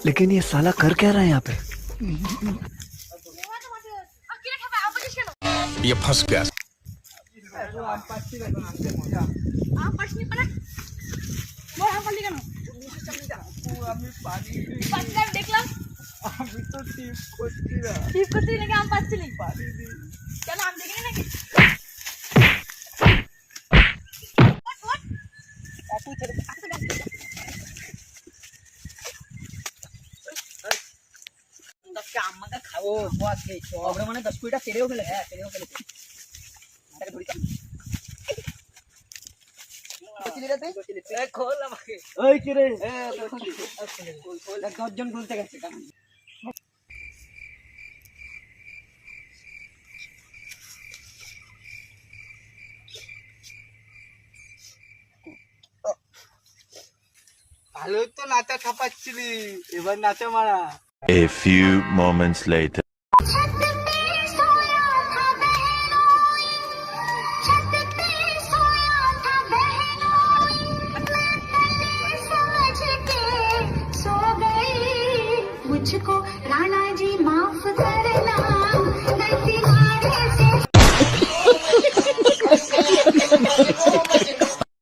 लेकिन ये साला कर क्या रहा है यहाँ पे? ये फंस गया। দেখলাম আমি তো টিপ করছি না, টিপ করতে নাকি আম পাচ্ছিলি কেন আম দেখিনি নাকি আমাকে খাবো আজকে আমরা মানে 10 কুড়িটা ফেরেও ফেলে, হ্যাঁ ফেরেও ফেলেছে। খোল আমাকে, ওই কি রে, 10 জন খুলতে গেছে। ভালোই তো নাচা ছাপাচ্ছিলি, এবার নাচা মারা। A few moments later.